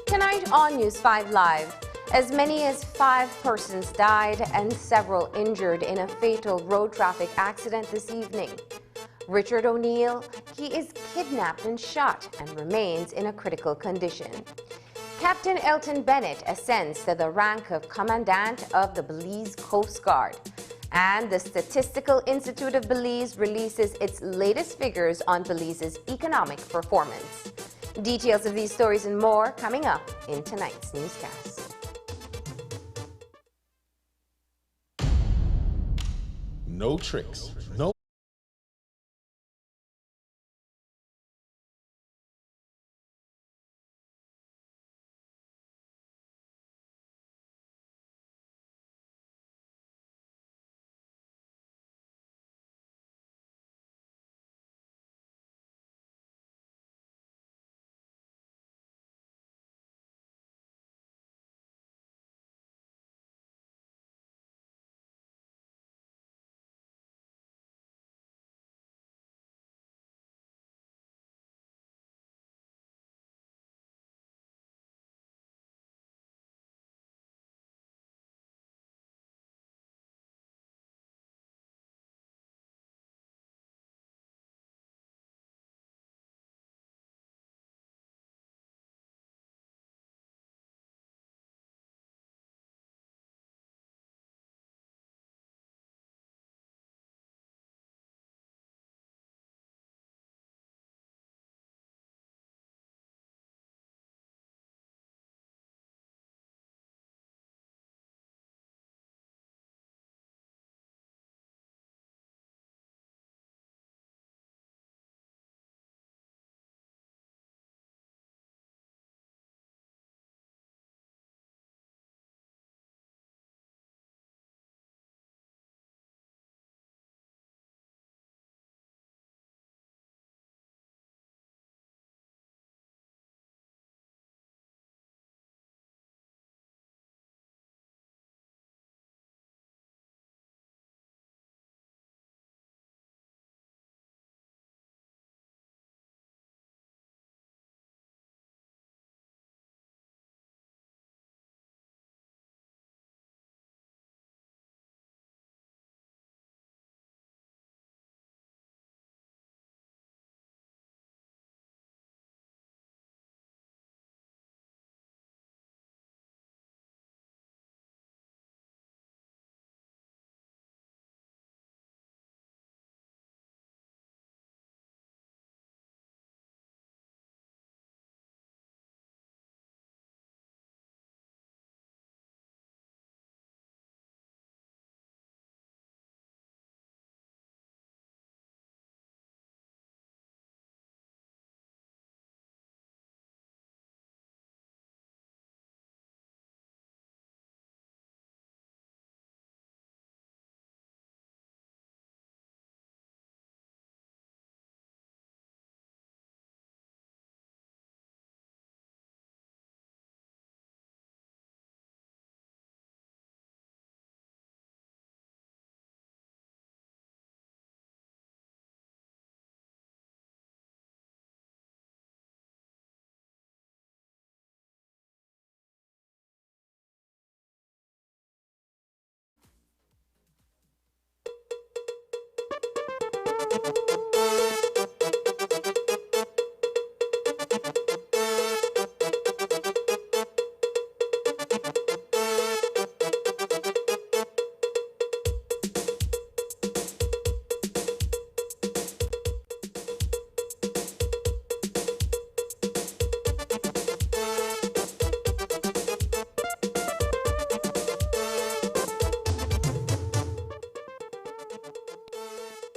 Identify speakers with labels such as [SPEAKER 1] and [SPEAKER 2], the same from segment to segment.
[SPEAKER 1] Tonight on News 5 Live, as many as 5 persons died and several injured in a fatal road traffic accident this evening. Richard O'Neill, he is kidnapped and shot and remains in a critical condition. Captain Elton Bennett ascends to the rank of Commandant of the Belize Coast Guard. And the Statistical Institute of Belize releases its latest figures on Belize's economic performance. Details of these stories and more coming up in tonight's newscast.
[SPEAKER 2] No tricks, no.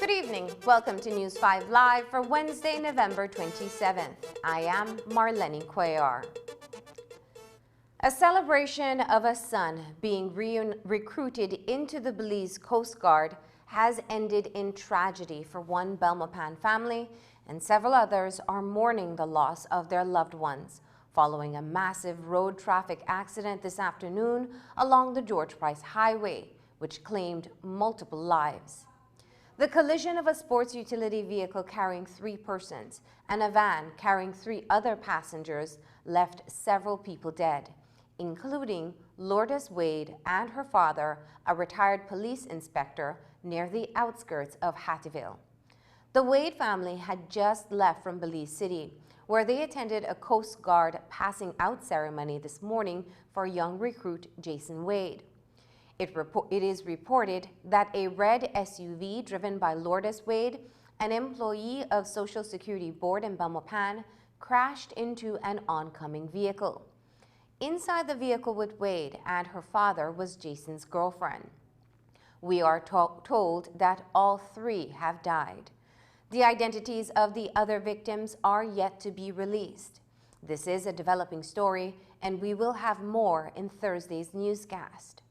[SPEAKER 1] Good evening. Welcome to News 5 Live for Wednesday, November 27th. I am Marlene Cuellar. A celebration of a son being recruited into the Belize Coast Guard has ended in tragedy for one Belmopan family, and several others are mourning the loss of their loved ones following a massive road traffic accident this afternoon along the George Price Highway, which claimed multiple lives. The collision of a sports utility vehicle carrying 3 persons and a van carrying 3 other passengers left several people dead, including Lourdes Wade and her father, a retired police inspector, near the outskirts of Hattieville. The Wade family had just left from Belize City, where they attended a Coast Guard passing out ceremony this morning for young recruit Jason Wade. It is reported that a red SUV driven by Lourdes Wade, an employee of Social Security Board in Belmopan, crashed into an oncoming vehicle. Inside the vehicle with Wade and her father was Jason's girlfriend. We are told that all 3 have died. The identities of the other victims are yet to be released. This is a developing story, and we will have more in Thursday's newscast.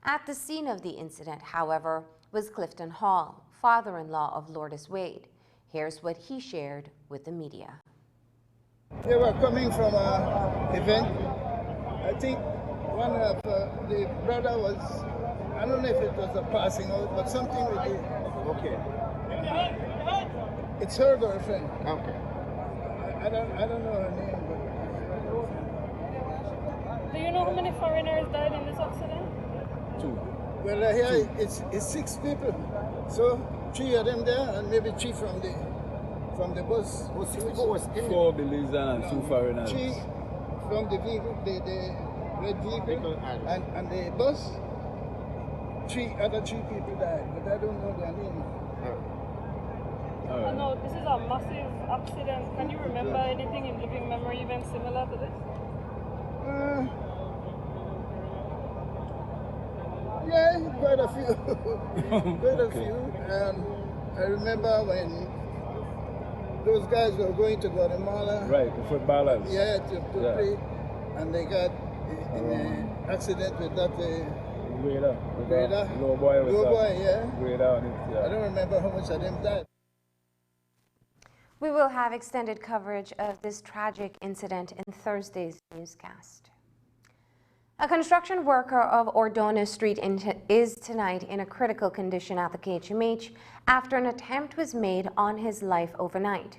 [SPEAKER 1] At the scene of the incident, however, was Clifton Hall, father-in-law of Lourdes Wade. Here's what he shared with the media.
[SPEAKER 3] They were coming from an event. I think one of the brother was, I don't know if it was a passing out, but something with the...
[SPEAKER 4] Okay.
[SPEAKER 3] It's her girlfriend.
[SPEAKER 4] Okay.
[SPEAKER 3] I don't know her name, but...
[SPEAKER 5] Do you know how many foreigners died in this accident?
[SPEAKER 4] 2.
[SPEAKER 3] Well, here it's 6 people. So 3 of them there, and maybe 3 from the bus.
[SPEAKER 4] 6 people was in 4 Belizeans and 2 foreigners.
[SPEAKER 3] 3 from the vehicle, the red vehicle, and the bus. 3 other 3 people died, but I don't know their name.
[SPEAKER 5] Oh no, this is a massive accident. Can you remember anything in living memory even similar to this?
[SPEAKER 3] Yeah, quite a few. Quite a few. I remember when those guys were going to Guatemala.
[SPEAKER 4] Right, the footballers.
[SPEAKER 3] Yeah, to play. And they got in an accident with that
[SPEAKER 4] Grader.
[SPEAKER 3] Low boy, yeah.
[SPEAKER 4] Grader on it, yeah.
[SPEAKER 3] I don't remember how much of them died.
[SPEAKER 1] We will have extended coverage of this tragic incident in Thursday's newscast. A construction worker of Ordonez Street is tonight in a critical condition at the KHMH after an attempt was made on his life overnight.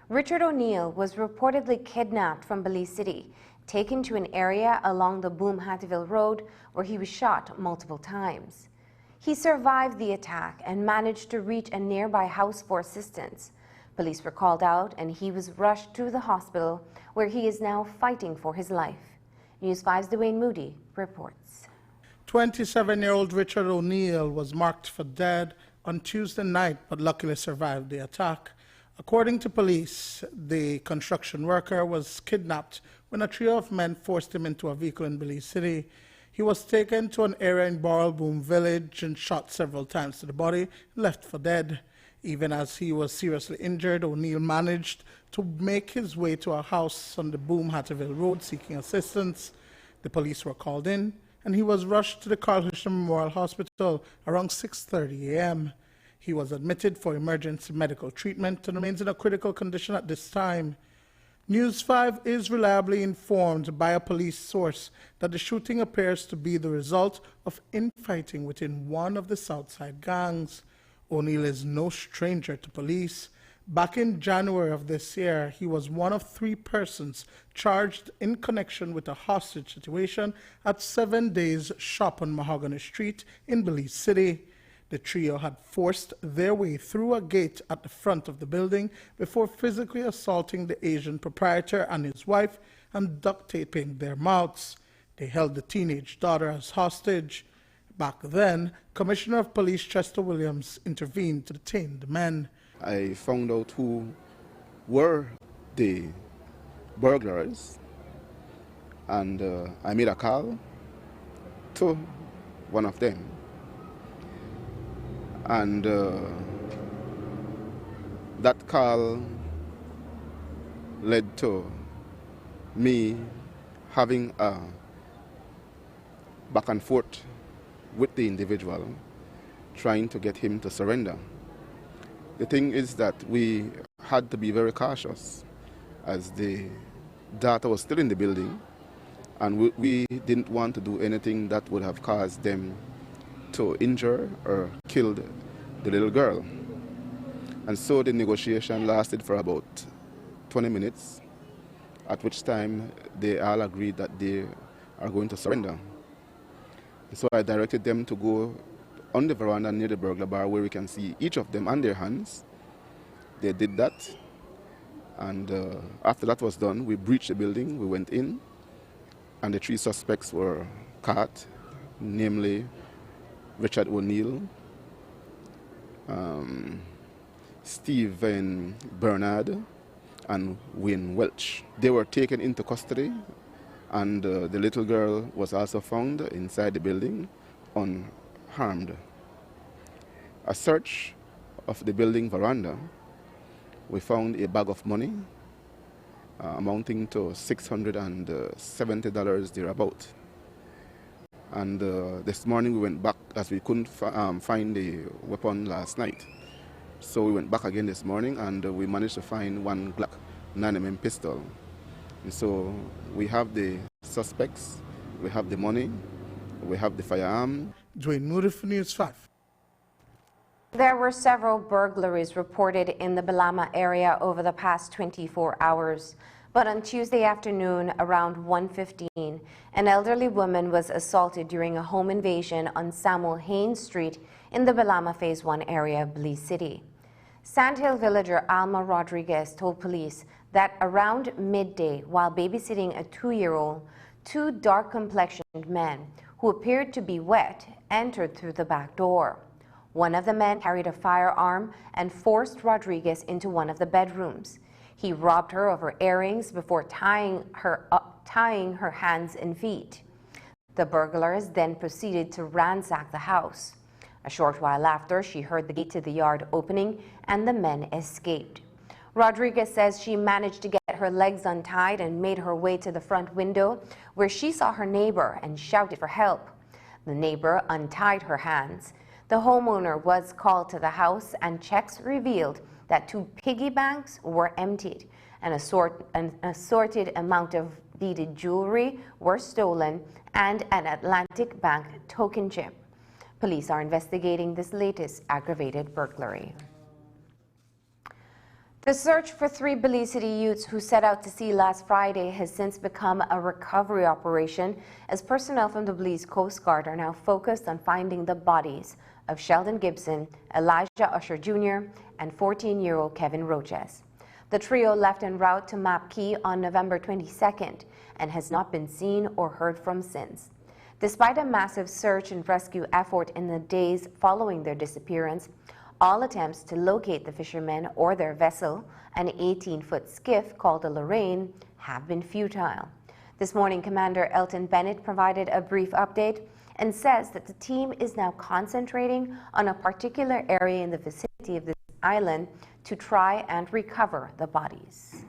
[SPEAKER 1] Richard O'Neill was reportedly kidnapped from Belize City, taken to an area along the Boom-Hattieville Road where he was shot multiple times. He survived the attack and managed to reach a nearby house for assistance. Police were called out and he was rushed to the hospital where he is now fighting for his life. News 5's Dwayne Moody reports.
[SPEAKER 6] 27-year-old Richard O'Neill was marked for dead on Tuesday night but luckily survived the attack. According to police, the construction worker was kidnapped when a trio of men forced him into a vehicle in Belize City. He was taken to an area in Borrelboom village and shot several times to the body and left for dead. Even as he was seriously injured, O'Neill managed to make his way to a house on the Boom-Hattieville Road seeking assistance. The police were called in, and he was rushed to the Carl Hirschner Memorial Hospital around 6:30 a.m. He was admitted for emergency medical treatment and remains in a critical condition at this time. News 5 is reliably informed by a police source that the shooting appears to be the result of infighting within one of the Southside gangs. O'Neill is no stranger to police. Back in January of this year, he was one of 3 persons charged in connection with a hostage situation at 7 Days Shop on Mahogany Street in Belize City. The trio had forced their way through a gate at the front of the building before physically assaulting the Asian proprietor and his wife and duct taping their mouths. They held the teenage daughter as hostage. Back then, Commissioner of Police Chester Williams intervened to detain the men.
[SPEAKER 4] I found out who were the burglars, and I made a call to one of them. And that call led to me having a back and forth with the individual, trying to get him to surrender. The thing is that we had to be very cautious as the daughter was still in the building, and we didn't want to do anything that would have caused them to injure or killed the little girl. And so the negotiation lasted for about 20 minutes, at which time they all agreed that they are going to surrender. So I directed them to go on the veranda near the burglar bar where we can see each of them and their hands. They did that, and after that was done, we breached the building, we went in, and the 3 suspects were caught, namely Richard O'Neill, Stephen Bernard, and Wayne Welch. They were taken into custody, and the little girl was also found inside the building unharmed. A search of the building veranda, we found a bag of money amounting to $670 thereabout. And this morning we went back as we couldn't find the weapon last night. So we went back again this morning, and we managed to find one Glock 9mm pistol. And so we have the suspects, we have the money, we have the firearm.
[SPEAKER 6] Dwayne Moody for News 5.
[SPEAKER 1] There were several burglaries reported in the Balama area over the past 24 hours. But on Tuesday afternoon, around 1:15, an elderly woman was assaulted during a home invasion on Samuel Haynes Street in the Balama Phase 1 area of Belize City. Sandhill villager Alma Rodriguez told police that around midday, while babysitting a 2-year-old, 2 dark-complexioned men who appeared to be wet entered through the back door. One of the men carried a firearm and forced Rodriguez into one of the bedrooms. He robbed her of her earrings before tying her hands and feet. The burglars then proceeded to ransack the house. A short while after, she heard the gate to the yard opening and the men escaped. Rodriguez says she managed to get her legs untied and made her way to the front window, where she saw her neighbor and shouted for help. The neighbor untied her hands. The homeowner was called to the house, and checks revealed that 2 piggy banks were emptied. An assorted amount of beaded jewelry were stolen, and an Atlantic Bank token chip. Police are investigating this latest aggravated burglary. The search for 3 Belize City youths who set out to sea last Friday has since become a recovery operation, as personnel from the Belize Coast Guard are now focused on finding the bodies of Sheldon Gibson, Elijah Usher Jr., and 14-year-old Kevin Roches. The trio left en route to Map Key on November 22nd and has not been seen or heard from since. Despite a massive search and rescue effort in the days following their disappearance, all attempts to locate the fishermen or their vessel, an 18-foot skiff called the Lorraine, have been futile. This morning, Commander Elton Bennett provided a brief update and says that the team is now concentrating on a particular area in the vicinity of this island to try and recover the bodies.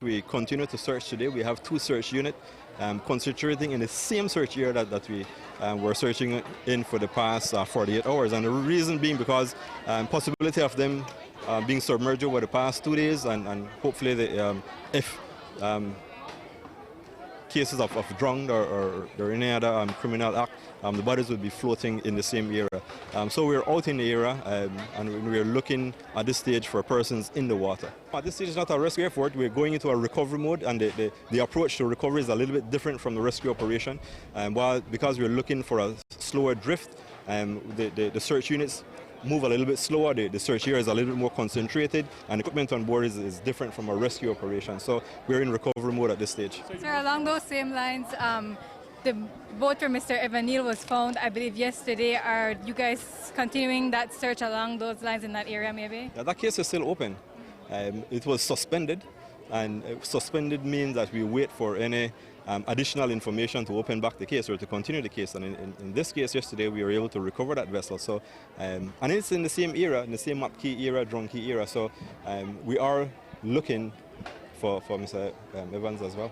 [SPEAKER 7] We continue to search today. We have 2 search units concentrating in the same search area that we were searching in for the past 48 hours. And the reason being because possibility of them being submerged over the past 2 days, and hopefully if cases of drowned or any other criminal act, the bodies will be floating in the same area. So we're out in the area and we're looking at this stage for persons in the water. At this stage it's not a rescue effort, we're going into a recovery mode, and the approach to recovery is a little bit different from the rescue operation. Because we're looking for a slower drift, the search units move a little bit slower, the search area is a little bit more concentrated, and the equipment on board is different from a rescue operation. So we're in recovery mode at this stage.
[SPEAKER 8] Sir, along those same lines, the boat where Mr. Evan Neal was found, I believe yesterday, are you guys continuing that search along those lines in that area maybe?
[SPEAKER 7] Yeah, that case is still open. It was suspended, and suspended means that we wait for any additional information to open back the case or to continue the case. And in this case yesterday, we were able to recover that vessel. So, and it's in the same era, in the same Map Key era, Drone Key era. So we are looking for Mr. Evans as well.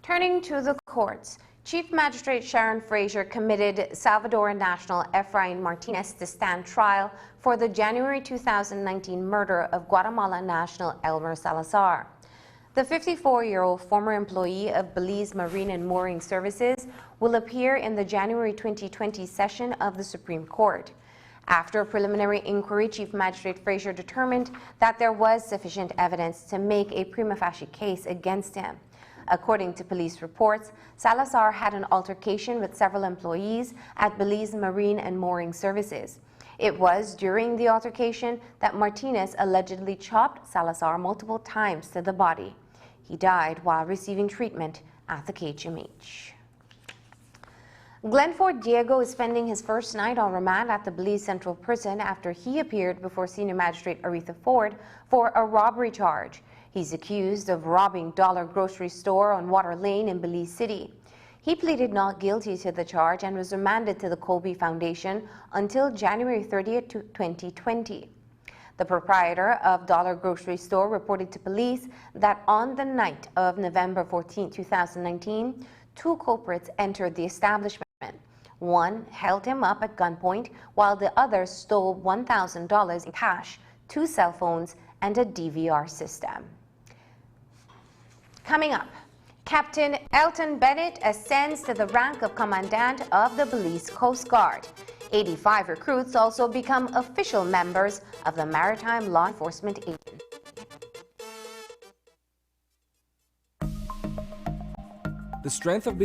[SPEAKER 1] Turning to the courts, Chief Magistrate Sharon Fraser committed Salvadoran national Efrain Martinez to stand trial for the January 2019 murder of Guatemala national Elmer Salazar. The 54-year-old former employee of Belize Marine and Mooring Services will appear in the January 2020 session of the Supreme Court. After a preliminary inquiry, Chief Magistrate Fraser determined that there was sufficient evidence to make a prima facie case against him. According to police reports, Salazar had an altercation with several employees at Belize Marine and Mooring Services. It was during the altercation that Martinez allegedly chopped Salazar multiple times to the body. He died while receiving treatment at the KHMH. Glenford Diego is spending his first night on remand at the Belize Central Prison after he appeared before Senior Magistrate Aretha Ford for a robbery charge. He's accused of robbing Dollar Grocery Store on Water Lane in Belize City. He pleaded not guilty to the charge and was remanded to the Colby Foundation until January 30th, 2020. The proprietor of Dollar Grocery Store reported to police that on the night of November 14, 2019, two culprits entered the establishment. One held him up at gunpoint, while the other stole $1,000 in cash, 2 cell phones, and a DVR system. Coming up, Captain Elton Bennett ascends to the rank of Commandant of the Belize Coast Guard. 85 recruits also become official members of the Maritime Law Enforcement Agency.
[SPEAKER 9] The strength of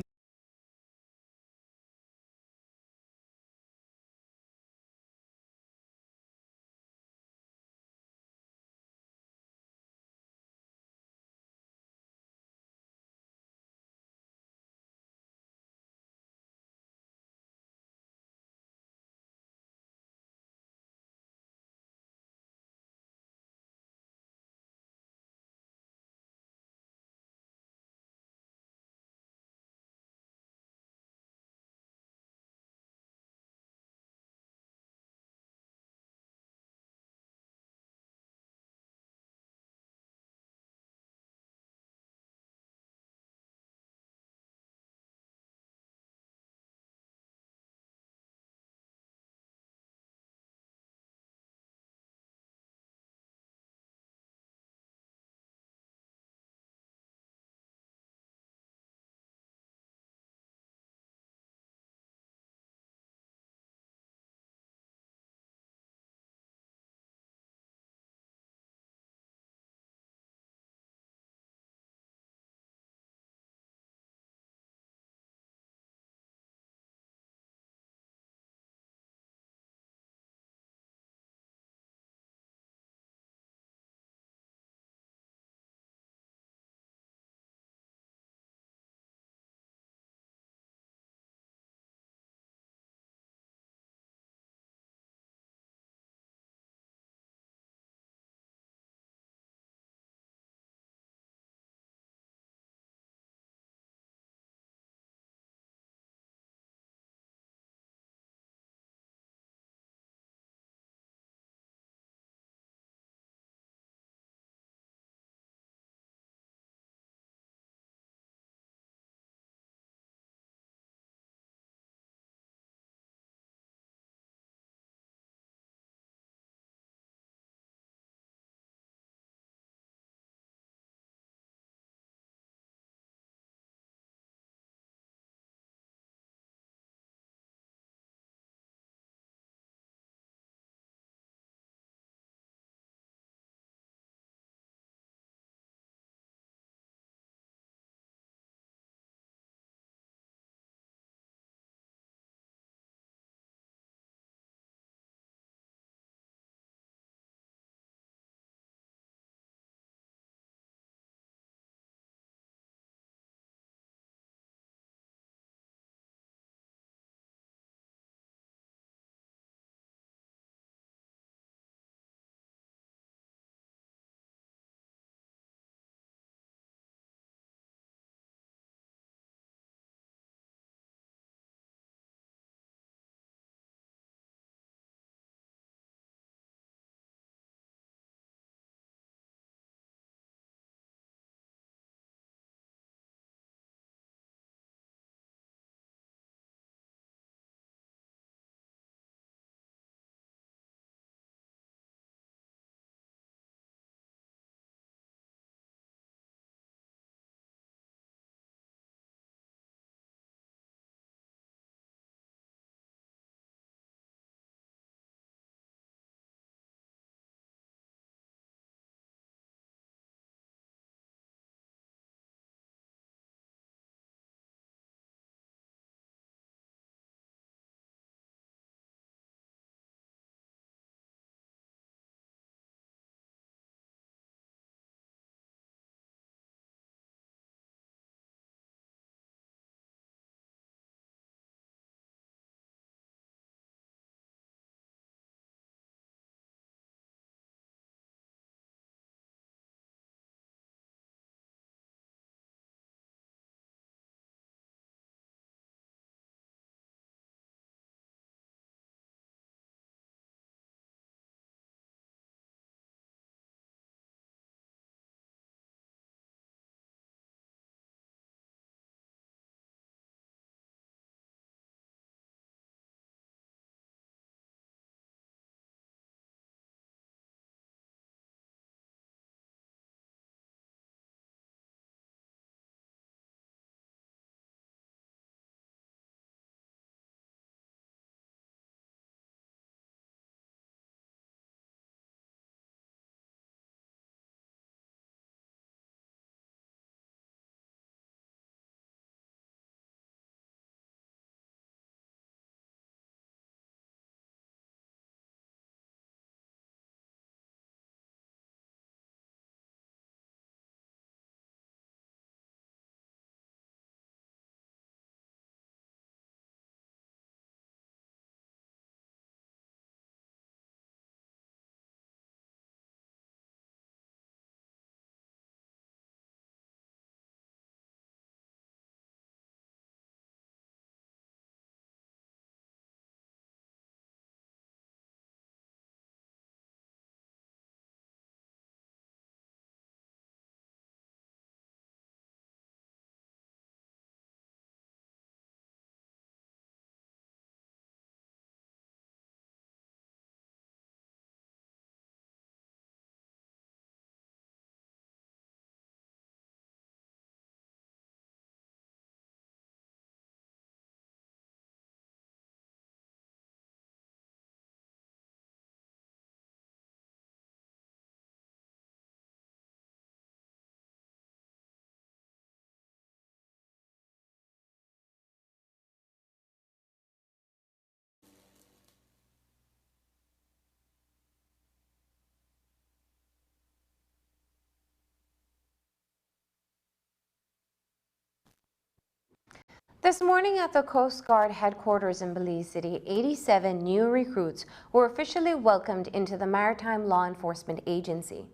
[SPEAKER 1] This morning at the Coast Guard headquarters in Belize City, 87 new recruits were officially welcomed into the Maritime Law Enforcement Agency.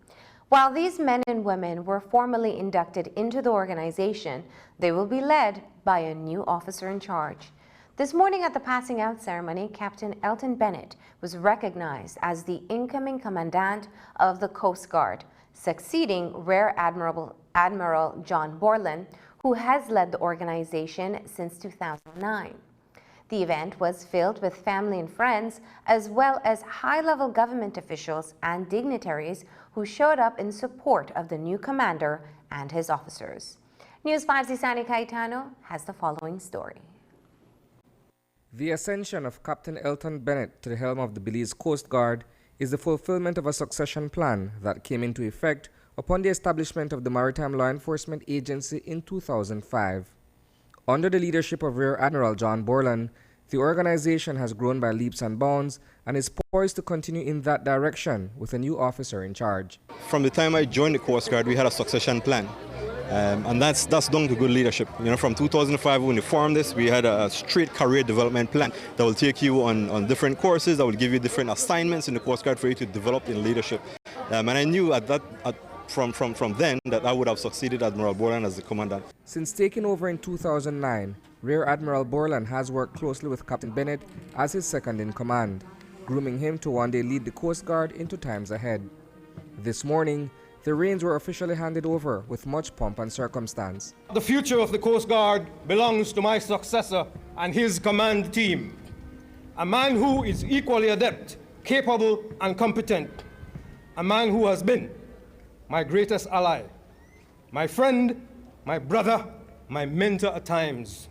[SPEAKER 1] While these men and women were formally inducted into the organization, they will be led by a new officer in charge. This morning at the passing out ceremony, Captain Elton Bennett was recognized as the incoming commandant of the Coast Guard, succeeding Rear Admiral John Borland, who has led the organization since 2009. The event was filled with family and friends, as well as high-level government officials and dignitaries who showed up in support of the new commander and his officers. News 5's Isani Cayetano has the following story.
[SPEAKER 9] The ascension of Captain Elton Bennett to the helm of the Belize Coast Guard is the fulfillment of a succession plan that came into effect upon the establishment of the Maritime Law Enforcement Agency in 2005. Under the leadership of Rear Admiral John Borland, the organization has grown by leaps and bounds and is poised to continue in that direction with a new officer in charge.
[SPEAKER 7] From the time I joined the Coast Guard, we had a succession plan. And that's down to good leadership. You know, from 2005 when we formed this, we had a straight career development plan that will take you on different courses, that will give you different assignments in the Coast Guard for you to develop in leadership. And I knew from then that I would have succeeded Admiral Borland as the commandant.
[SPEAKER 9] Since taking over in 2009, Rear Admiral Borland has worked closely with Captain Bennett as his second in command, grooming him to one day lead the Coast Guard into times ahead. This morning, the reins were officially handed over with much pomp and circumstance.
[SPEAKER 10] The future of the Coast Guard belongs to my successor and his command team, a man who is equally adept, capable, and competent, a man who has been my greatest ally, my friend, my brother, my mentor at times.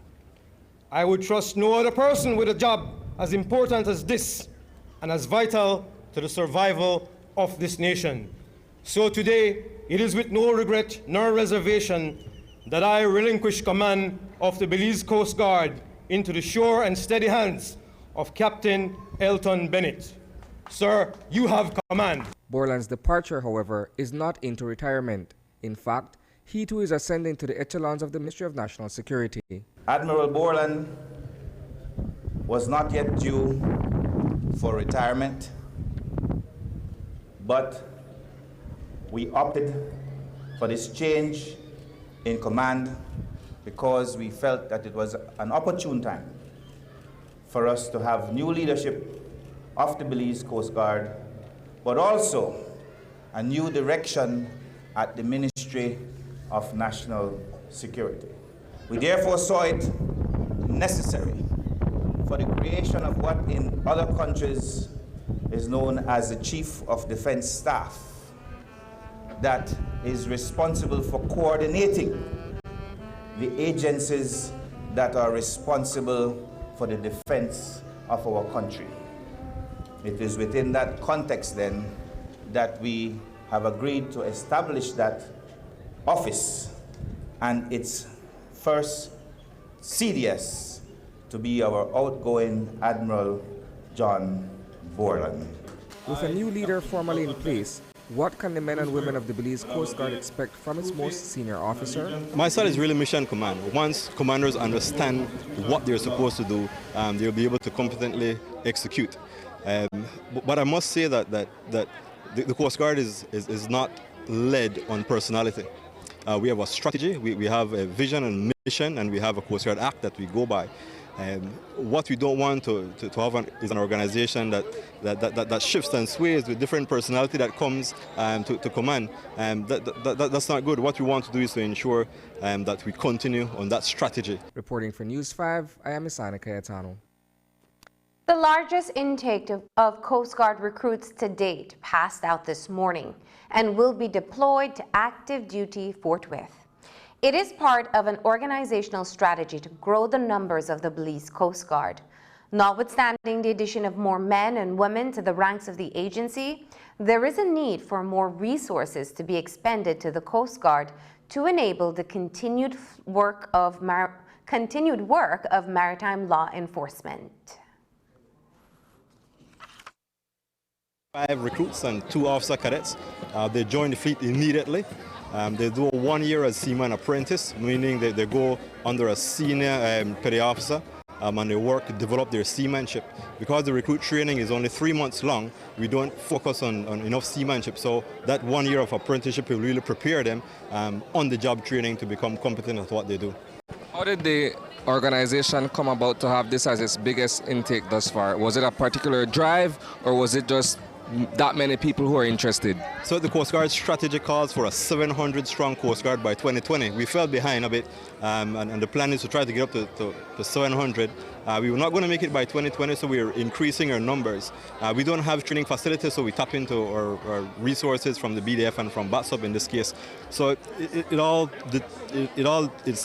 [SPEAKER 10] I would trust no other person with a job as important as this and as vital to the survival of this nation. So today, it is with no regret nor reservation that I relinquish command of the Belize Coast Guard into the sure and steady hands of Captain Elton Bennett. Sir, you have command.
[SPEAKER 9] Borland's departure, however, is not into retirement. In fact, he too is ascending to the echelons of the Ministry of National Security.
[SPEAKER 11] Admiral Borland was not yet due for retirement, but we opted for this change in command because we felt that it was an opportune time for us to have new leadership of the Belize Coast Guard, but also a new direction at the Ministry of National Security. We therefore saw it necessary for the creation of what in other countries is known as the Chief of Defense Staff, that is responsible for coordinating the agencies that are responsible for the defense of our country. It is within that context then that we have agreed to establish that office and its first CDS to be our outgoing Admiral John Borland.
[SPEAKER 9] With a new leader formally in place, what can the men and women of the Belize Coast Guard expect from its most senior officer?
[SPEAKER 7] My style is really mission command. Once commanders understand what they're supposed to do, they'll be able to competently execute. But I must say that the Coast Guard is not led on personality. We have a strategy, we have a vision and mission, and we have a Coast Guard Act that we go by. What we don't want to have is an organization that shifts and sways with different personality that comes to command. That's not good. What we want to do is to ensure that we continue on that strategy.
[SPEAKER 9] Reporting for News 5, I am Isani Cayetano.
[SPEAKER 1] The largest intake of Coast Guard recruits to date passed out this morning and will be deployed to active duty forthwith. It is part of an organizational strategy to grow the numbers of the Belize Coast Guard. Notwithstanding the addition of more men and women to the ranks of the agency, there is a need for more resources to be expended to the Coast Guard to enable the continued work of maritime law enforcement.
[SPEAKER 7] 5 recruits and 2 officer cadets. They joined the fleet immediately. They do 1 year as seaman apprentice, meaning that they go under a senior petty officer and they work to develop their seamanship. Because the recruit training is only 3 months long, we don't focus on enough seamanship. So that 1 year of apprenticeship will really prepare them on the job training to become competent at what they do.
[SPEAKER 9] How did the organization come about to have this as its biggest intake thus far? Was it a particular drive, or was it just that many people who are interested?
[SPEAKER 7] So the Coast Guard strategy calls for a 700 strong Coast Guard by 2020. We fell behind a bit, and the plan is to try to get up to 700. We were not going to make it by 2020, so we're increasing our numbers. We don't have training facilities, so we tap into our resources from the BDF and from BATSUP in this case. So it's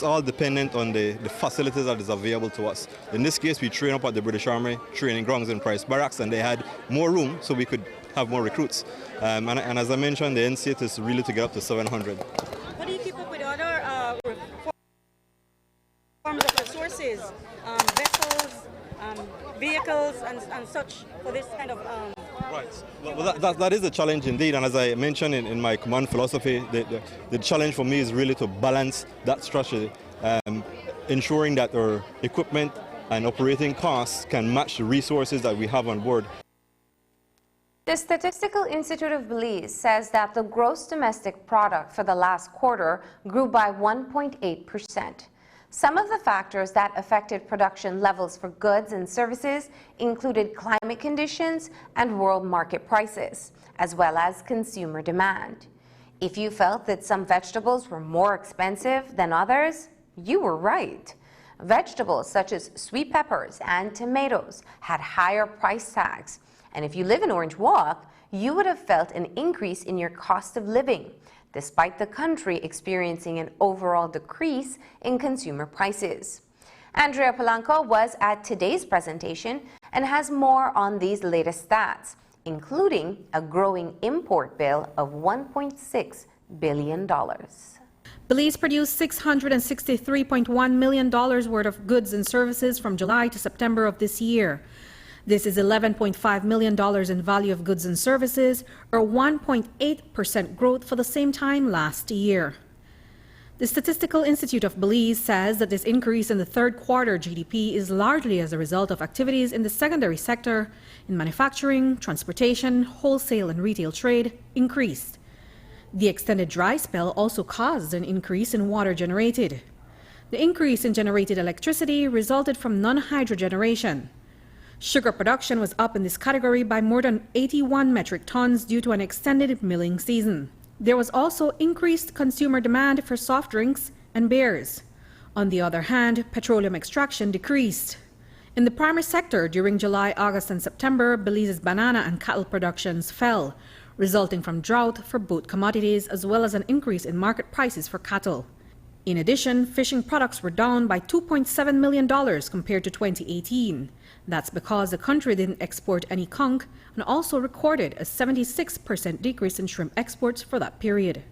[SPEAKER 7] all dependent on the facilities that is available to us. In this case, we train up at the British Army training grounds in Price Barracks, and they had more room, so we could have more recruits. And as I mentioned, the end state is really to get up to 700.
[SPEAKER 12] How do you keep up with other forms of resources, vessels, vehicles, and such for this kind of?
[SPEAKER 7] Right. Well, that is a challenge indeed, and as I mentioned in my command philosophy, the challenge for me is really to balance that strategy, ensuring that our equipment and operating costs can match the resources that we have on board.
[SPEAKER 1] The Statistical Institute of Belize says that the gross domestic product for the last quarter grew by 1.8%. Some of the factors that affected production levels for goods and services included climate conditions and world market prices, as well as consumer demand. If you felt that some vegetables were more expensive than others, you were right. Vegetables such as sweet peppers and tomatoes had higher price tags. And if you live in Orange Walk, you would have felt an increase in your cost of living, despite the country experiencing an overall decrease in consumer prices. Andrea Polanco was at today's presentation and has more on these latest stats, including a growing import bill of $1.6 billion.
[SPEAKER 13] Belize produced $663.1 million worth of goods and services from July to September of this year. This is $11.5 million in value of goods and services, or 1.8% growth for the same time last year. The Statistical Institute of Belize says that this increase in the third quarter GDP is largely as a result of activities in the secondary sector, in manufacturing, transportation, wholesale and retail trade increased. The extended dry spell also caused an increase in water generated. The increase in generated electricity resulted from non-hydro generation. Sugar production was up in this category by more than 81 metric tons due to an extended milling season. There was also increased consumer demand for soft drinks and beers. On the other hand, petroleum extraction decreased. In the primary sector during July, August and September, Belize's banana and cattle productions fell, resulting from drought for both commodities as well as an increase in market prices for cattle. In addition, fishing products were down by $2.7 million compared to 2018. That's because the country didn't export any conch and also recorded a 76% decrease in shrimp exports for that period.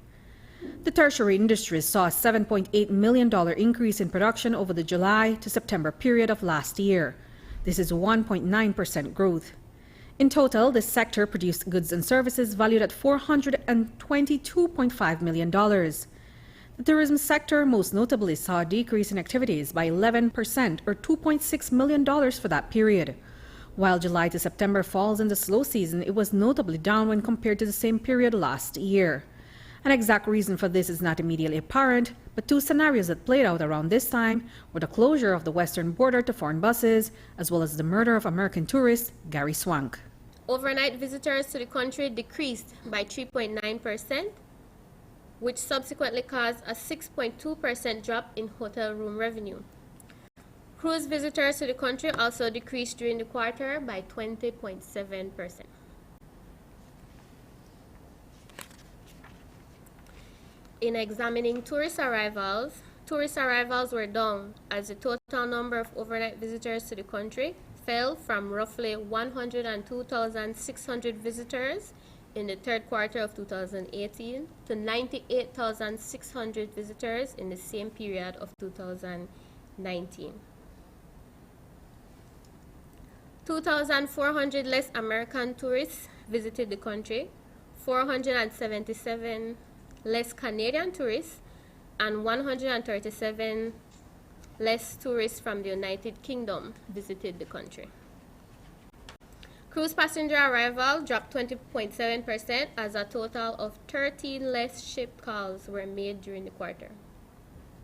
[SPEAKER 13] The tertiary industries saw a $7.8 million increase in production over the July to September period of last year. This is 1.9% growth. In total, this sector produced goods and services valued at $422.5 million. The tourism sector most notably saw a decrease in activities by 11%, or $2.6 million for that period. While July to September falls in the slow season, it was notably down when compared to the same period last year. An exact reason for this is not immediately apparent, but two scenarios that played out around this time were the closure of the western border to foreign buses, as well as the murder of American tourist Gary Swank.
[SPEAKER 14] Overnight visitors to the country decreased by 3.9%. which subsequently caused a 6.2% drop in hotel room revenue. Cruise visitors to the country also decreased during the quarter by 20.7%. In examining tourist arrivals were down as the total number of overnight visitors to the country fell from roughly 102,600 visitors in the third quarter of 2018 to 98,600 visitors in the same period of 2019. 2,400 less American tourists visited the country, 477 less Canadian tourists and 137 less tourists from the United Kingdom visited the country. Cruise passenger arrival dropped 20.7% as a total of 13 less ship calls were made during the quarter.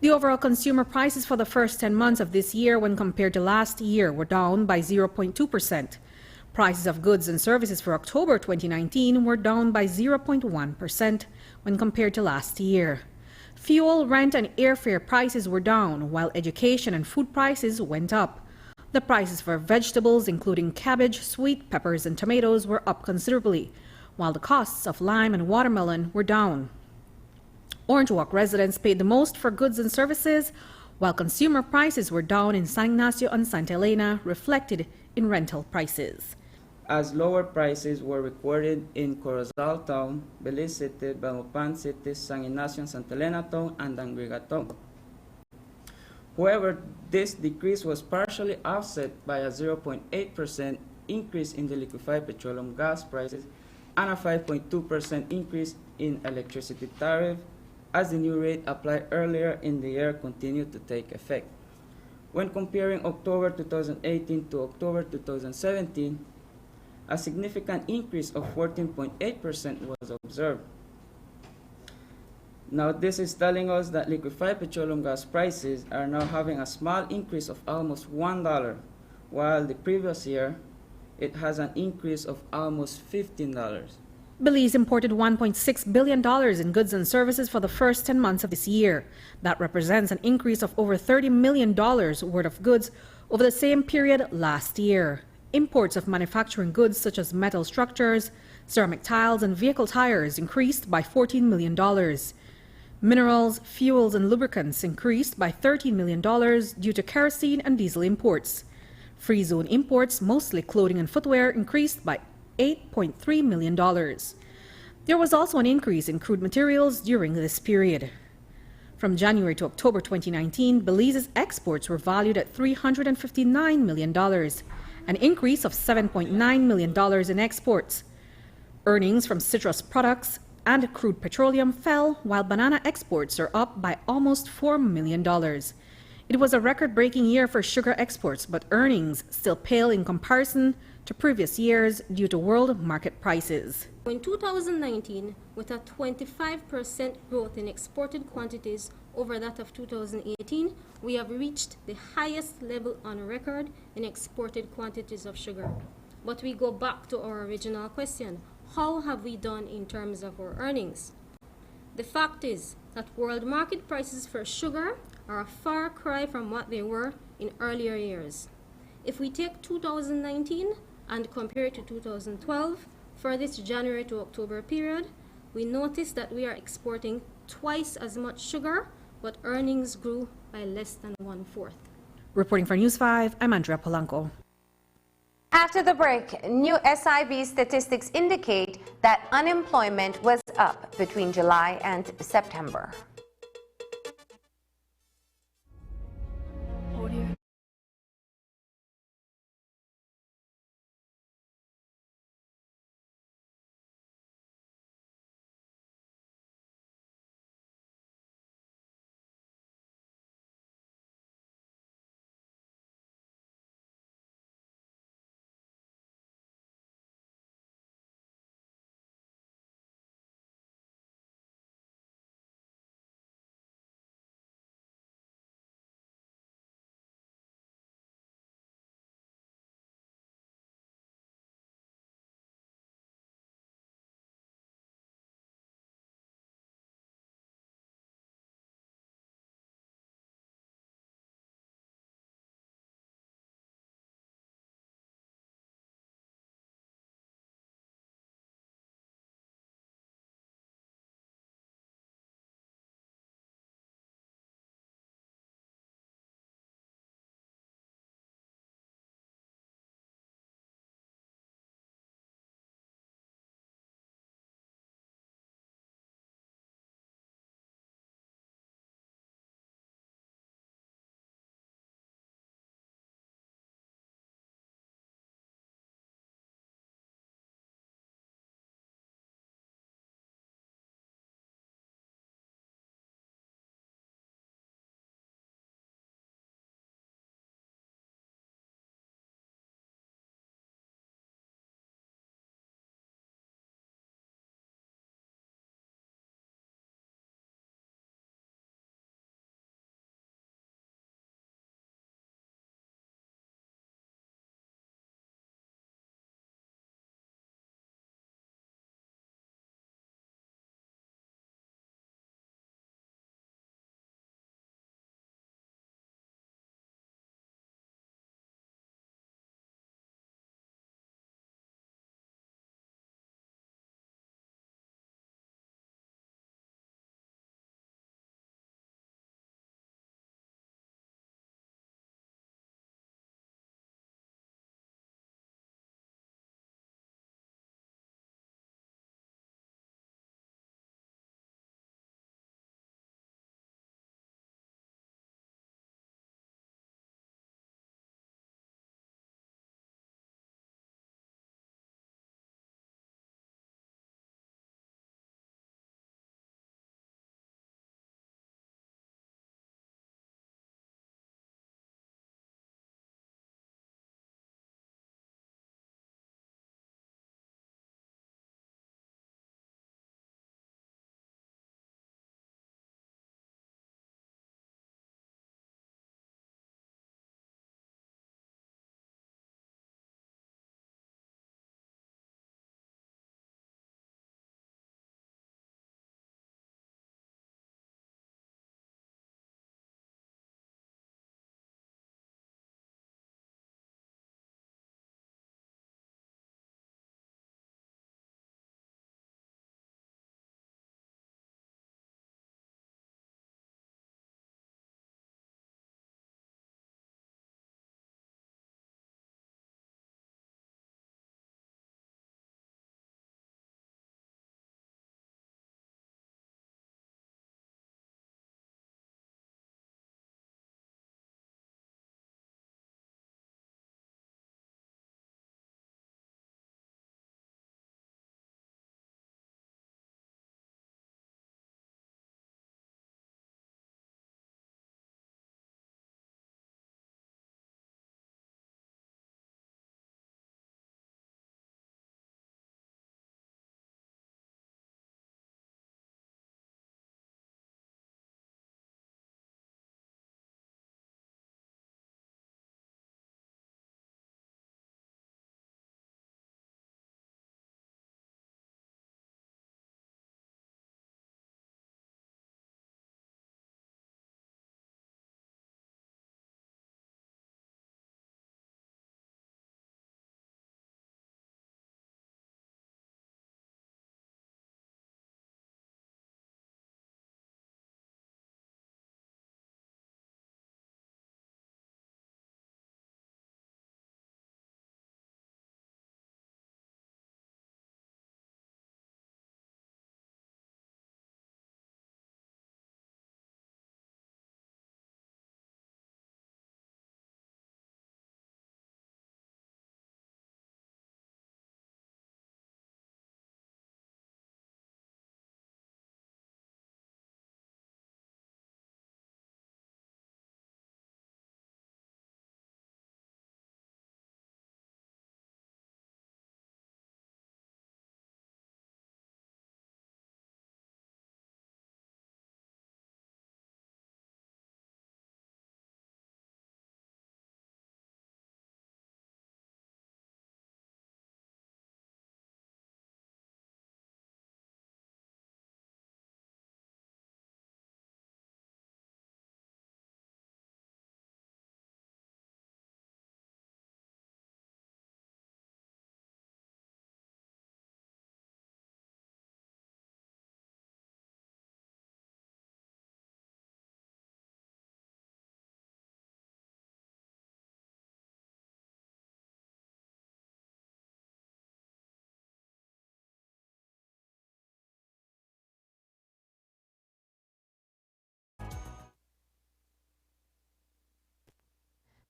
[SPEAKER 13] The overall consumer prices for the first 10 months of this year when compared to last year were down by 0.2%. Prices of goods and services for October 2019 were down by 0.1% when compared to last year. Fuel, rent, and airfare prices were down, while education and food prices went up. The prices for vegetables, including cabbage, sweet peppers, and tomatoes, were up considerably, while the costs of lime and watermelon were down. Orange Walk residents paid the most for goods and services, while consumer prices were down in San Ignacio and Santa Elena, reflected in rental prices.
[SPEAKER 15] As lower prices were recorded in Corozal Town, Belize City, Belmopan City, San Ignacio and Santa Elena Town, and Anguilla Town. However, this decrease was partially offset by a 0.8% increase in the liquefied petroleum gas prices and a 5.2% increase in electricity tariff, as the new rate applied earlier in the year continued to take effect. When comparing October 2018 to October 2017, a significant increase of 14.8% was observed. Now, this is telling us that liquefied petroleum gas prices are now having a small increase of almost $1, while the previous year it has an increase of almost $15.
[SPEAKER 13] Belize imported $1.6 billion in goods and services for the first 10 months of this year. That represents an increase of over $30 million worth of goods over the same period last year. Imports of manufacturing goods such as metal structures, ceramic tiles, and vehicle tires increased by $14 million. Minerals, fuels, and lubricants increased by $13 million due to kerosene and diesel imports. Free zone imports, mostly clothing and footwear, increased by $8.3 million. There was also an increase in crude materials during this period. From January to October 2019, Belize's exports were valued at $359 million, an increase of $7.9 million in exports. Earnings from citrus products and crude petroleum fell, while banana exports are up by almost $4 million. It was a record-breaking year for sugar exports, but earnings still pale in comparison to previous years due to world market prices.
[SPEAKER 14] In 2019, with a 25% growth in exported quantities over that of 2018, we have reached the highest level on record in exported quantities of sugar. But we go back to our original question: how have we done in terms of our earnings? The fact is that world market prices for sugar are a far cry from what they were in earlier years. If we take 2019 and compare it to 2012, for this January to October period, we notice that we are exporting twice as much sugar, but earnings grew by less than 1/4.
[SPEAKER 13] Reporting for News 5, I'm Andrea Polanco.
[SPEAKER 1] After the break, new SIB statistics indicate that unemployment was up between July and September.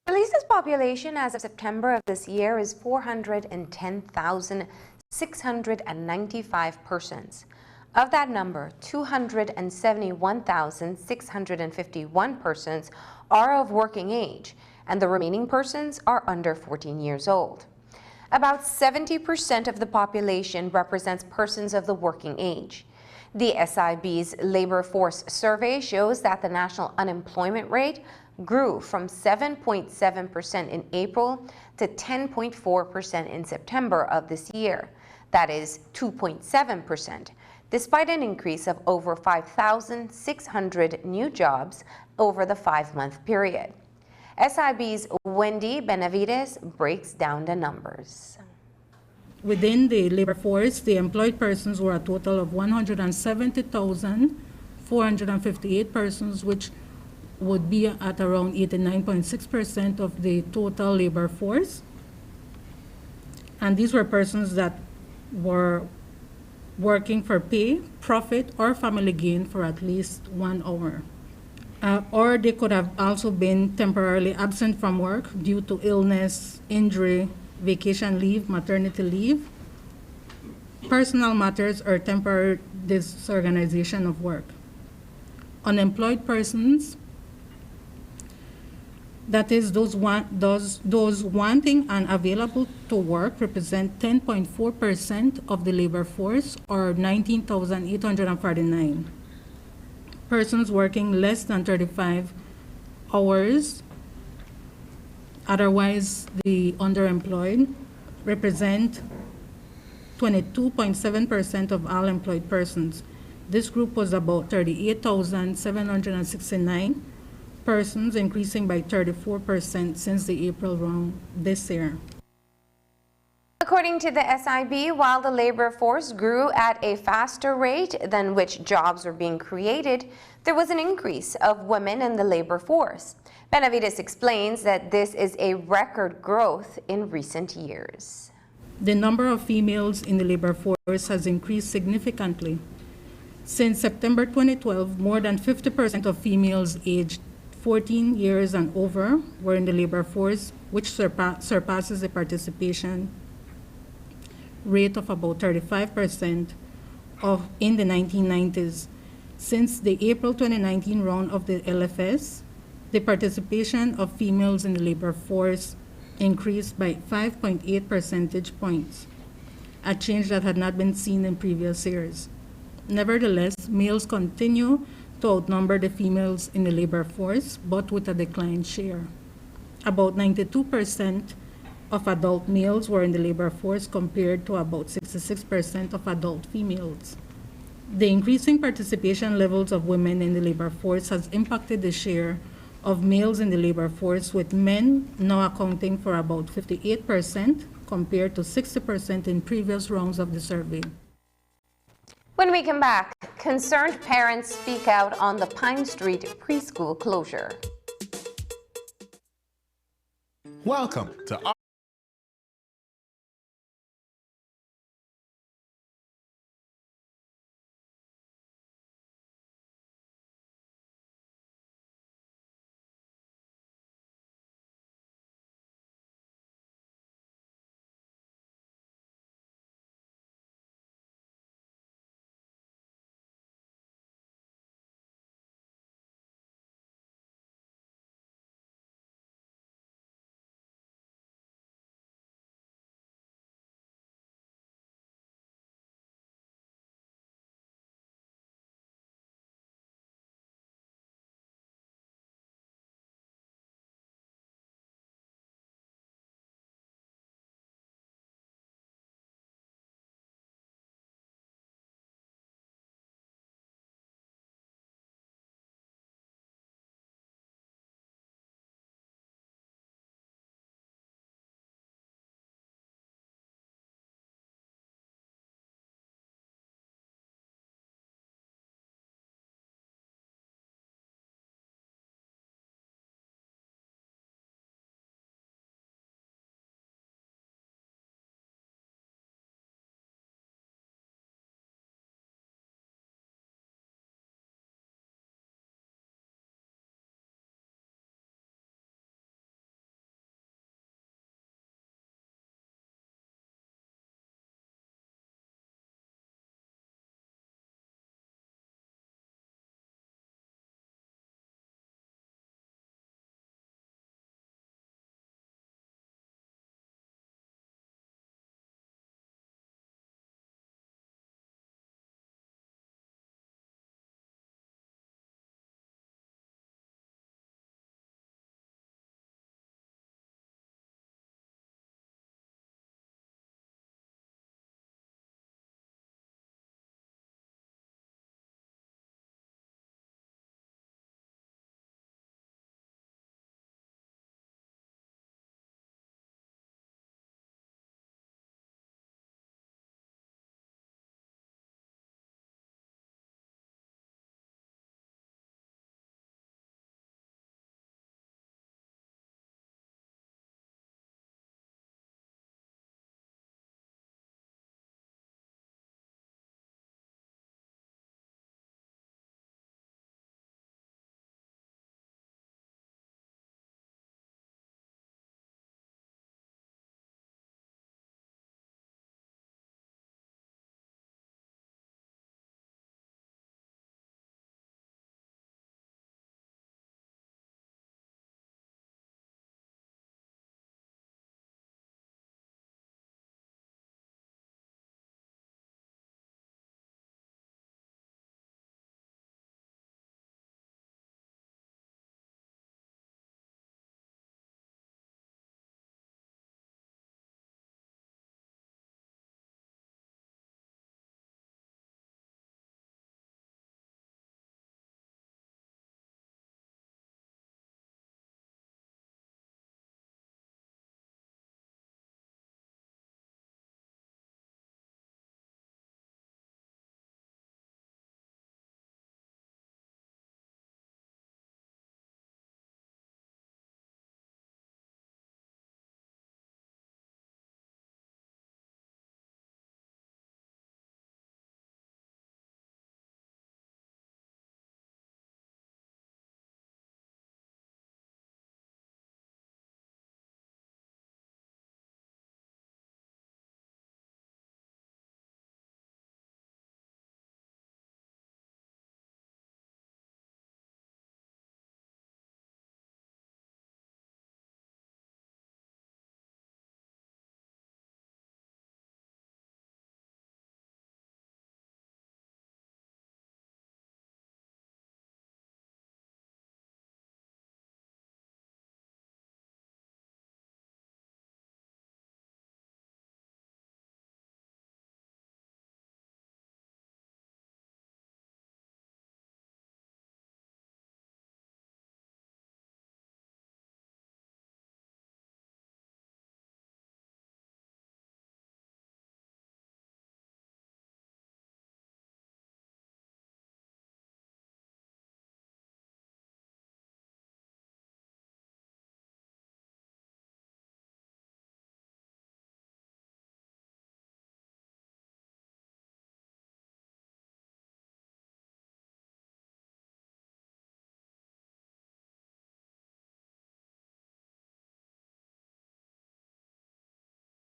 [SPEAKER 1] Belize's population as of September of this year is 410,695 persons. Of that number, 271,651 persons are of working age, and the remaining persons are under 14 years old. About 70% of the population represents persons of the working age. The SIB's labor force survey shows that the national unemployment rate grew from 7.7% in April to 10.4% in September of this year. That is 2.7%, despite an increase of over 5,600 new jobs over the 5-month period. SIB's Wendy Benavides breaks down the numbers.
[SPEAKER 16] Within the labor force, the employed persons were a total of 170,458 persons, which would be at around 89.6% of the total labor force. And these were persons that were working for pay, profit, or family gain for at least 1 hour. Or they could have also been temporarily absent from work due to illness, injury, vacation leave, maternity leave, personal matters, or temporary disorganization of work. Unemployed persons, that is those wanting and available to work, represent 10.4% of the labor force, or 19,849. Persons working less than 35 hours, otherwise the underemployed, represent 22.7% of all employed persons. This group was about 38,769 persons, increasing by 34% since the April round this year.
[SPEAKER 1] According to the SIB, while the labor force grew at a faster rate than which jobs were being created, there was an increase of women in the labor force. Benavides explains that this is a record growth in recent years.
[SPEAKER 16] The number of females in the labor force has increased significantly. Since September 2012, more than 50% of females aged 14 years and over were in the labor force, which surpasses the participation rate of about 35% in the 1990s. Since the April 2019 round of the LFS, the participation of females in the labor force increased by 5.8 percentage points, a change that had not been seen in previous years. Nevertheless, males continue to outnumber the females in the labor force, but with a declined share. About 92% of adult males were in the labor force compared to about 66% of adult females. The increasing participation levels of women in the labor force has impacted the share of males in the labor force, with men now accounting for about 58% compared to 60% in previous rounds of the survey.
[SPEAKER 1] When we come back, concerned parents speak out on the Pine Street preschool closure.
[SPEAKER 2] Welcome to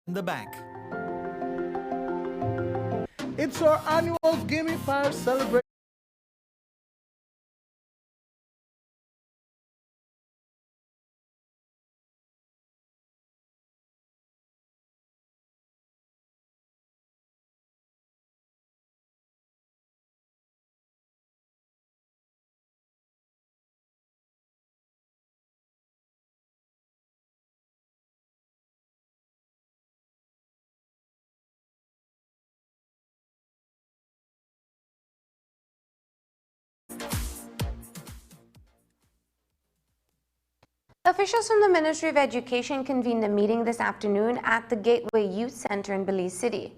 [SPEAKER 17] the bank.
[SPEAKER 6] It's our annual Gimme 5 celebration.
[SPEAKER 1] Officials from the Ministry of Education convened a meeting this afternoon at the Gateway Youth Center in Belize City.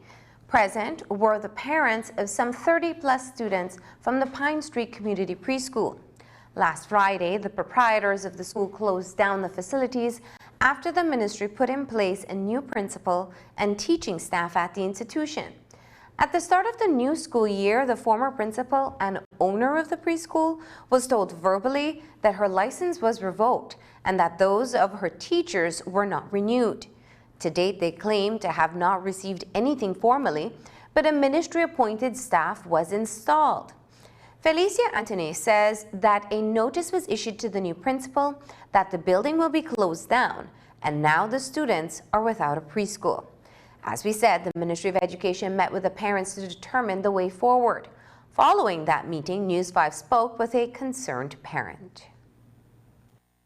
[SPEAKER 1] Present were the parents of some 30-plus students from the Pine Street Community Preschool. Last Friday, the proprietors of the school closed down the facilities after the ministry put in place a new principal and teaching staff at the institution. At the start of the new school year, the former principal and owner of the preschool was told verbally that her license was revoked and that those of her teachers were not renewed. To date, they claim to have not received anything formally, but a ministry-appointed staff was installed. Felicia Anthony says that a notice was issued to the new principal that the building will be closed down, and now the students are without a preschool. As we said, the Ministry of Education met with the parents to determine the way forward. Following that meeting, News 5 spoke with a concerned parent.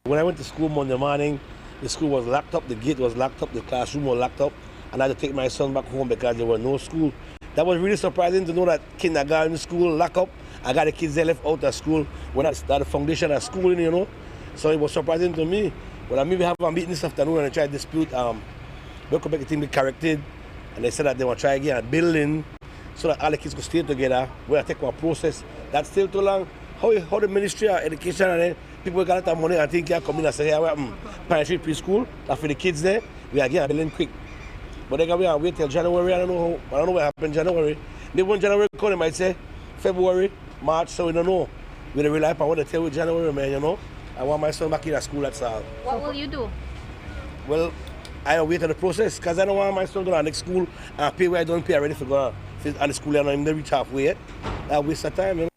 [SPEAKER 18] When I went to school Monday morning, the school was locked up, the gate was locked up, the classroom was locked up, and I had to take my son back home because there was no school. That was really surprising to know that kindergarten school locked up. I got the kids there left out of school when I started the foundation of schooling, you know. So it was surprising to me. But I maybe have a meeting this afternoon and I tried to dispute welcome back the thing be corrected, and they said that they want to try again a building so that all the kids could stay together. We have to take one process. That's still too long. How the Ministry of Education and then people got a lot of money and think can come in and say, hey, we're Pine Street Preschool, that's for the kids there. We are getting a building quick. But they got to wait till January. I don't know what happened in January. Maybe when January comes, they might say February, March, so we don't know. We don't rely upon what they tell with January, man, you know. I want my son back in school, that's all.
[SPEAKER 14] What will you do?
[SPEAKER 18] Well, I wait on the process because I don't want my son to go to the next school and pay where I don't pay already for going to the school and I'm not reach halfway yet. That waste of time, you know.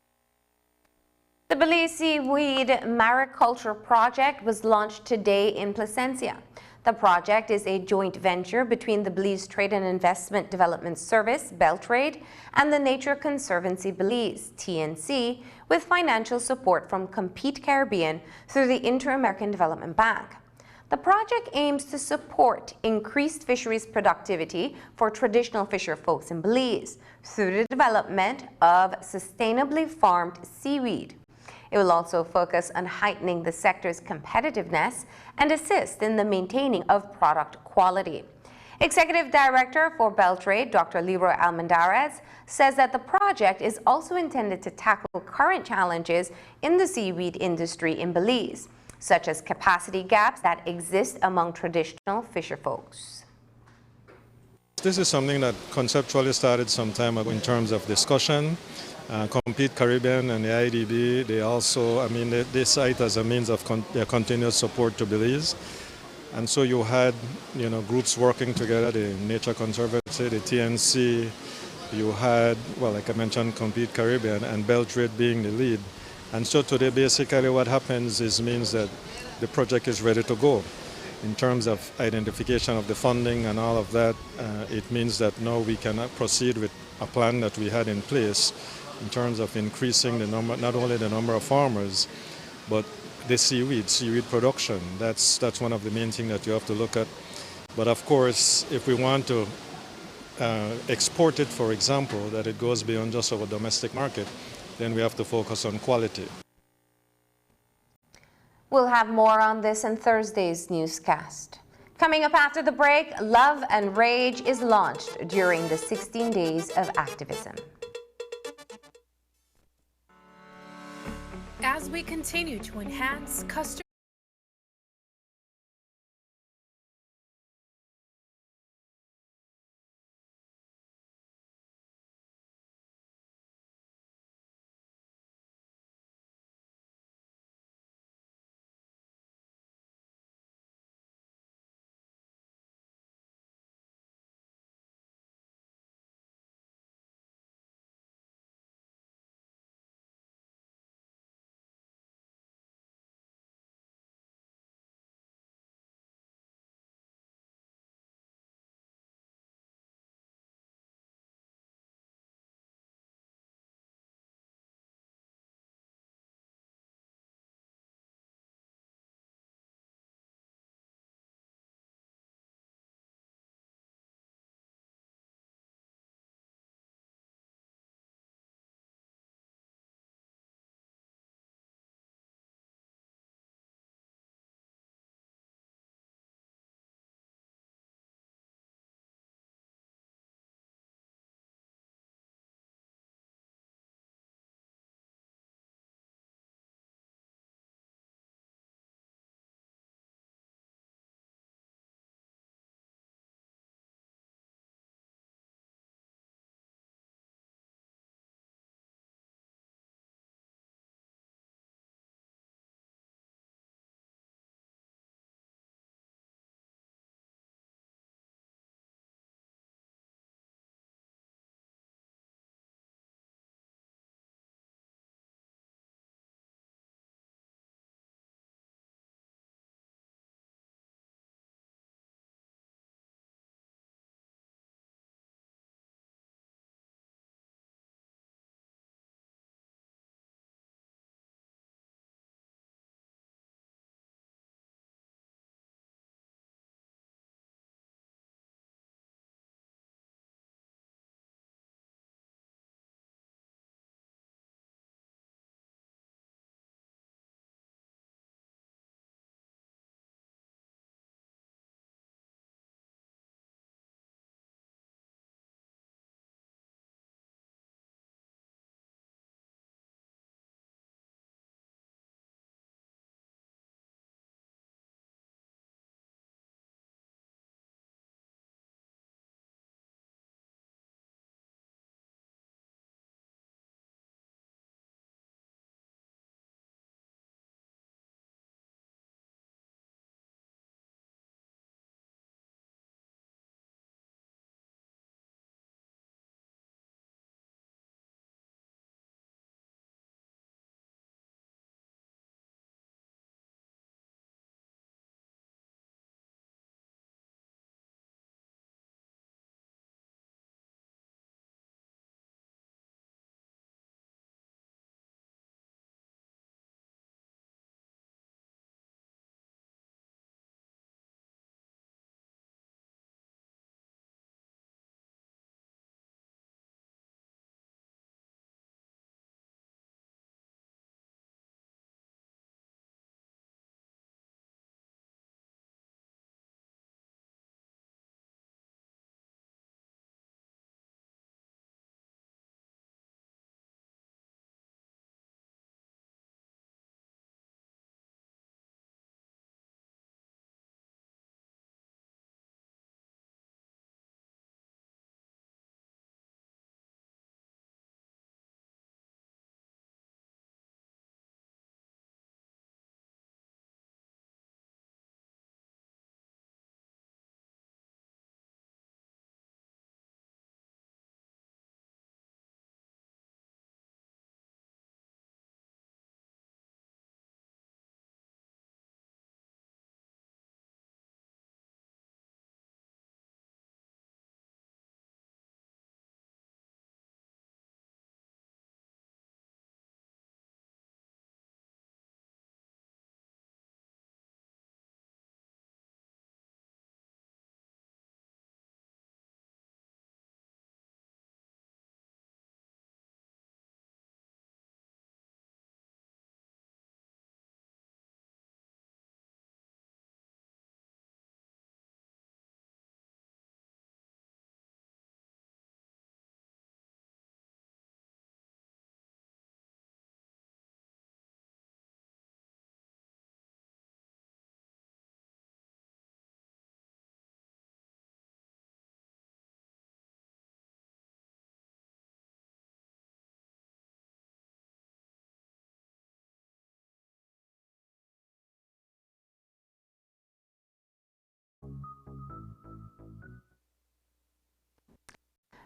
[SPEAKER 1] The Belize Seaweed Mariculture Project was launched today in Placencia. The project is a joint venture between the Belize Trade and Investment Development Service, Beltrade, and the Nature Conservancy Belize, TNC, with financial support from Compete Caribbean through the Inter-American Development Bank. The project aims to support increased fisheries productivity for traditional fisher folks in Belize through the development of sustainably farmed seaweed. It will also focus on heightening the sector's competitiveness and assist in the maintaining of product quality. Executive Director for Beltrade, Dr. Leroy Almendarez, says that the project is also intended to tackle current challenges in the seaweed industry in Belize, such as capacity gaps that exist among traditional fisher folks.
[SPEAKER 7] This is something that conceptually started some time ago in terms of discussion. Compete Caribbean and the IDB, they also, they cite as a means of continuous support to Belize. And so you had, groups working together, the Nature Conservancy, the TNC, you had, like I mentioned, Compete Caribbean and Beltrade being the lead. And so today, basically what happens means that the project is ready to go. In terms of identification of the funding and all of that, it means that now we can proceed with a plan that we had in place in terms of increasing the number, not only the number of farmers, but the seaweed production. That's one of the main things that you have to look at. But of course, if we want to export it, for example, that it goes beyond just our domestic market, then we have to focus on quality.
[SPEAKER 1] We'll have more on this in Thursday's newscast. Coming up after the break, Love and Rage is launched during the 16 days of activism.
[SPEAKER 19] As we continue to enhance customer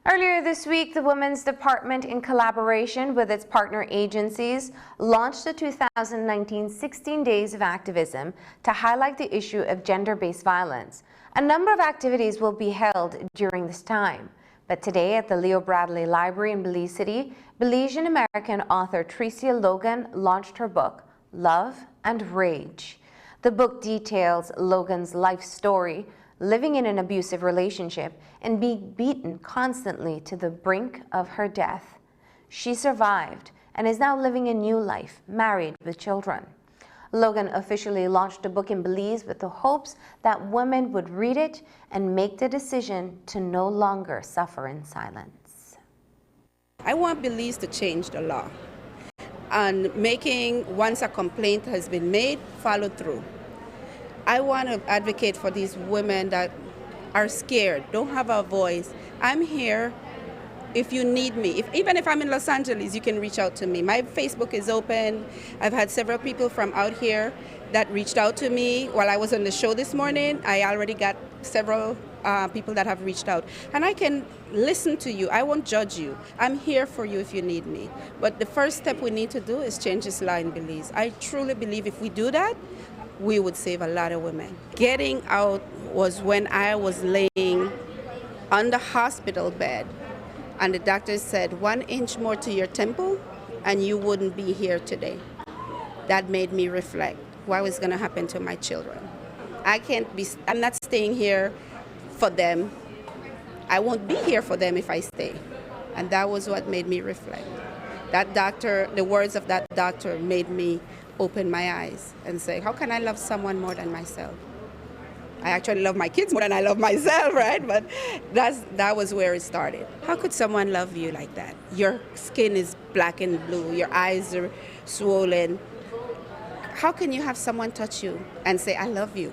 [SPEAKER 1] Earlier this week, the Women's Department, in collaboration with its partner agencies, launched the 2019 16 Days of Activism to highlight the issue of gender-based violence. A number of activities will be held during this time. But today at the Leo Bradley Library in Belize City, Belizean-American author Tricia Logan launched her book, Love and Rage. The book details Logan's life story, living in an abusive relationship and being beaten constantly to the brink of her death. She survived and is now living a new life, married with children. Logan officially launched the book in Belize with the hopes that women would read it and make the decision to no longer suffer in silence.
[SPEAKER 17] I want Belize to change the law and making, once a complaint has been made, follow through. I want to advocate for these women that are scared, don't have a voice. I'm here if you need me. Even if I'm in Los Angeles, you can reach out to me. My Facebook is open. I've had several people from out here that reached out to me while I was on the show this morning. I already got several people that have reached out. And I can listen to you. I won't judge you. I'm here for you if you need me. But the first step we need to do is change this law in Belize. I truly believe if we do that, we would save a lot of women. Getting out was when I was laying on the hospital bed and the doctor said 1 inch more to your temple and you wouldn't be here today. That made me reflect what was going to happen to my children. I'm not staying here for them. I won't be here for them if I stay. And that was what made me reflect. That doctor, the words of that doctor made me open my eyes and say, how can I love someone more than myself? I actually love my kids more than I love myself, right? But that was where it started. How could someone love you like that? Your skin is black and blue, your eyes are swollen. How can you have someone touch you and say, I love you?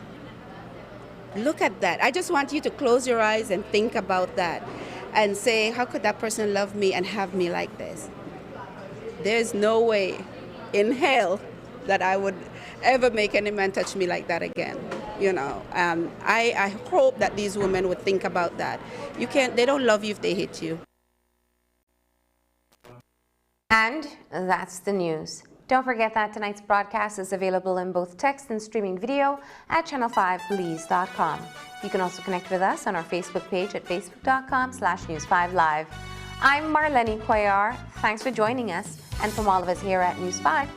[SPEAKER 17] Look at that. I just want you to close your eyes and think about that and say, how could that person love me and have me like this? There's no way in hell that I would ever make any man touch me like that again. You know, I hope that these women would think about that. They don't love you if they hate you.
[SPEAKER 1] And that's the news. Don't forget that tonight's broadcast is available in both text and streaming video at channel5belize.com. You can also connect with us on our Facebook page at facebook.com/News5Live. I'm Marlene Cuellar. Thanks for joining us. And from all of us here at News 5,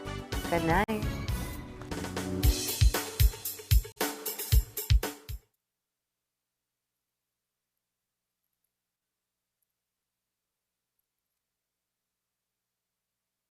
[SPEAKER 1] good night.